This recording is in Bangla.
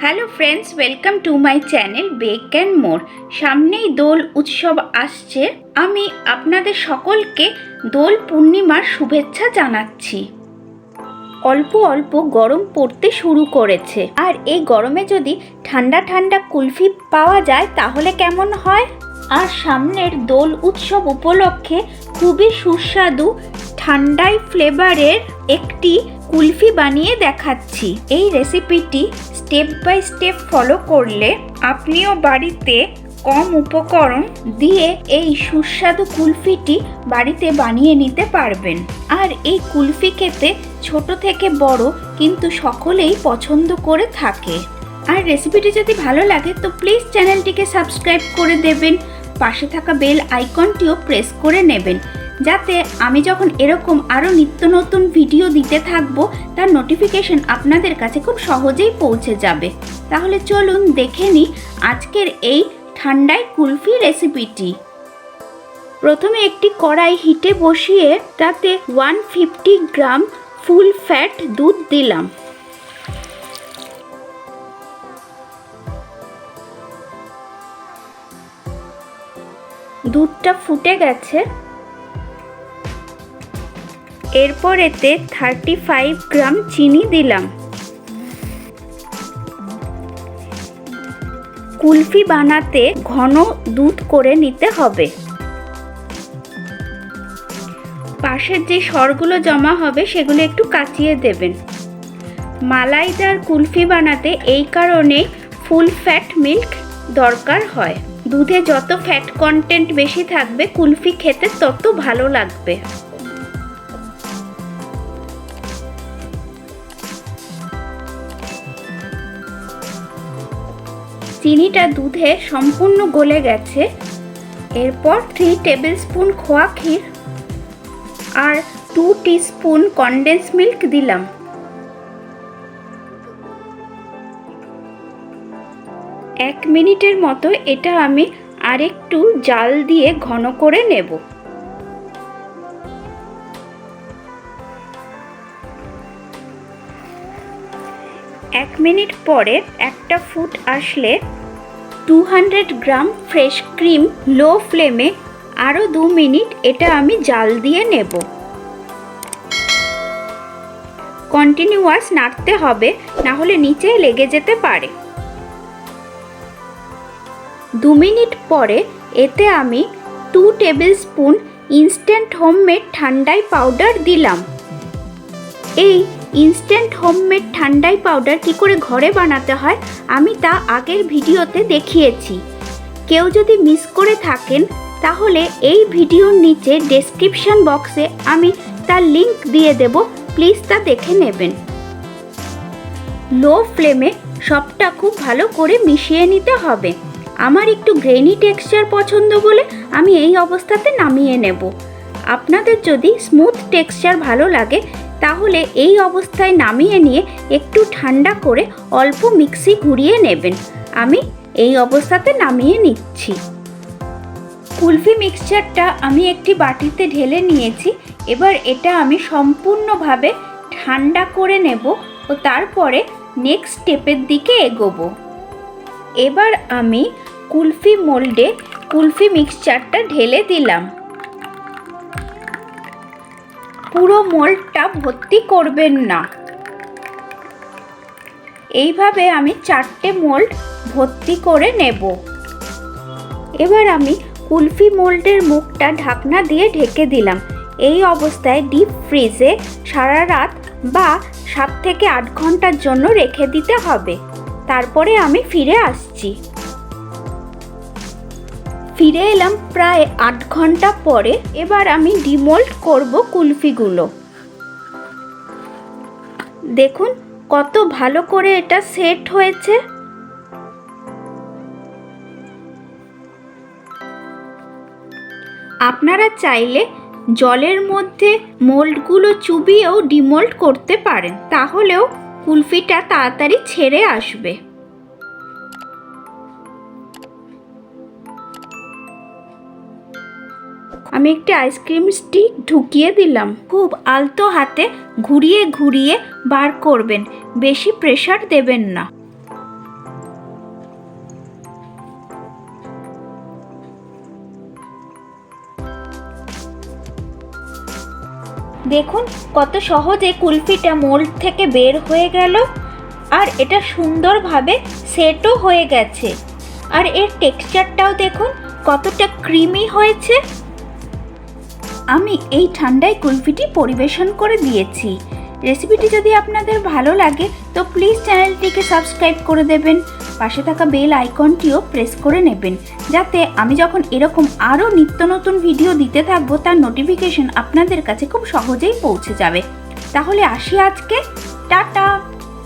Hello friends, welcome to my channel bake and more. সামনেই দোল উৎসব আসছে। আমি আপনাদের সকলকে দোল পূর্ণিমার শুভেচ্ছা জানাচ্ছি। অল্প অল্প গরম পড়তে শুরু করেছে, আর এই গরমে যদি ঠান্ডা ঠান্ডা কুলফি পাওয়া যায় তাহলে কেমন হয়। আর সামনের দোল উৎসব উপলক্ষে খুবই সুস্বাদু ঠান্ডাই ফ্লেভারের একটি কুলফি বানিয়ে দেখাচ্ছি। এই রেসিপিটি স্টেপ বাই স্টেপ ফলো করলে আপনিও বাড়িতে কম উপকরণ দিয়ে এই সুস্বাদু কুলফিটি বাড়িতে বানিয়ে নিতে পারবেন। আর এই কুলফি খেতে ছোট থেকে বড় কিন্তু সকলেই পছন্দ করে থাকে। আর রেসিপিটি যদি ভালো লাগে তো প্লিজ চ্যানেলটিকে সাবস্ক্রাইব করে দেবেন, পাশে থাকা বেল আইকনটিও প্রেস করে নেবেন, যাতে আমি যখন এরকম আরও নিত্য নতুন ভিডিও দিতে থাকবো তার নোটিফিকেশন আপনাদের কাছে খুব সহজেই পৌঁছে যাবে। তাহলে চলুন দেখে নিই আজকের এই ঠান্ডাই কুলফি রেসিপিটি। প্রথমে একটি কড়াই হিটে বসিয়ে তাতে 150 গ্রাম ফুল ফ্যাট দুধ দিলাম। দুধটা ফুটে গেছে। এরপর এতে 35 গ্রাম চিনি দিলাম। কুলফি বানাতে ঘন দুধ করে নিতে হবে। পাশের যে সরগুলো জমা হবে সেগুলো একটু কাচিয়ে দেবেন। মালাইদার কুলফি বানাতে এই কারণে ফুল ফ্যাট মিল্ক দরকার হয়। দুধে যত ফ্যাট কন্টেন্ট বেশি থাকবে কুলফি খেতে তত ভালো লাগবে। চিনিটা দুধে সম্পূর্ণ গলে গেছে। এরপর 3 টেবিল স্পুন খোয়া ক্ষীর আর 2 টিস্পুন কনডেন্স মিল্ক দিলাম। এক মিনিটের মতো এটা আমি আরেকটু জাল দিয়ে ঘন করে নেব। এক মিনিট পরে একটা ফুট আসলে 200 গ্রাম ফ্রেশ ক্রিম লো ফ্লেমে আরও 2 মিনিট এটা আমি জাল দিয়ে নেব। কন্টিনিউয়াস নাড়তে হবে, না হলে নিচে লেগে যেতে পারে। 2 মিনিট পরে এতে আমি 2 tablespoon instant homemade thandai powder দিলাম। এই ইনস্ট্যান্ট হোমমেড ঠান্ডাই পাউডার কি করে ঘরে বানাতে হয় আমি তা আগের ভিডিওতে দেখিয়েছি। কেউ যদি মিস করে থাকেন তাহলে এই ভিডিওর নিচে ডেসক্রিপশন বক্সে আমি তার লিংক দিয়ে দেব, প্লিজ তা দেখে নেবেন। লো ফ্লেমে সবটা খুব ভালো করে মিশিয়ে নিতে হবে। আমার একটু গ্রেনি টেক্সচার পছন্দ বলে আমি এই অবস্থাতে নামিয়ে নেব। আপনাদের যদি স্মুথ টেক্সচার ভালো লাগে তাহলে এই অবস্থায় নামিয়ে নিয়ে একটু ঠান্ডা করে অল্প মিক্সি ঘুরিয়ে নেবেন। আমি এই অবস্থাতে নামিয়ে নিচ্ছি। কুলফি মিক্সচারটা আমি একটি বাটিতে ঢেলে নিয়েছি। এবার এটা আমি সম্পূর্ণভাবে ঠান্ডা করে নেব ও তারপরে নেক্সট স্টেপের দিকে এগোবো। এবার আমি কুলফি মোল্ডে কুলফি মিক্সচারটা ঢেলে দিলাম। পুরো মোল্ডটা ভর্তি করবেন না। এইভাবে আমি 4টে মোল্ড ভর্তি করে নেব। এবার আমি কুলফি মোল্ডের মুখটা ঢাকনা দিয়ে ঢেকে দিলাম। এই অবস্থায় ডিপ ফ্রিজে সারা রাত বা 7 থেকে 8 ঘন্টার জন্য রেখে দিতে হবে। তারপরে আমি ফিরে আসছি। ফিরে এলাম প্রায় 8 ঘন্টা পরে। এবার আমি ডিমোল্ড করব কুলফিগুলো। দেখুন কত ভালো করে এটা সেট হয়েছে। আপনারা চাইলে জলের মধ্যে মোল্ডগুলো চুবিয়েও ডিমোল্ড করতে পারেন, তাহলেও কুলফিটা তাড়াতাড়ি ছেড়ে আসবে। আমি একটি আইসক্রিম স্টিক ঢুকিয়ে দিলাম। খুব আলতো হাতে ঘুরিয়ে ঘুরিয়ে বার করবেন, বেশি প্রেসার দেবেন না। দেখুন কত সহজে কুলফিটা মোল্ড থেকে বের হয়ে গেল, আর এটা সুন্দরভাবে সেটও হয়ে গেছে। আর এর টেক্সচারটাও দেখুন কতটা ক্রিমি হয়েছে। আমি এই ঠান্ডায় কুলফিটি পরিবেশন করে দিয়েছি। রেসিপিটি যদি আপনাদের ভালো লাগে তো প্লিজ চ্যানেলটিকে সাবস্ক্রাইব করে দেবেন, পাশে থাকা বেল আইকনটিও প্রেস করে নেবেন, যাতে আমি যখন এরকম আরও নিত্য নতুন ভিডিও দিতে থাকবো তার নোটিফিকেশন আপনাদের কাছে খুব সহজেই পৌঁছে যাবে। তাহলে আসি আজকে, টাটা।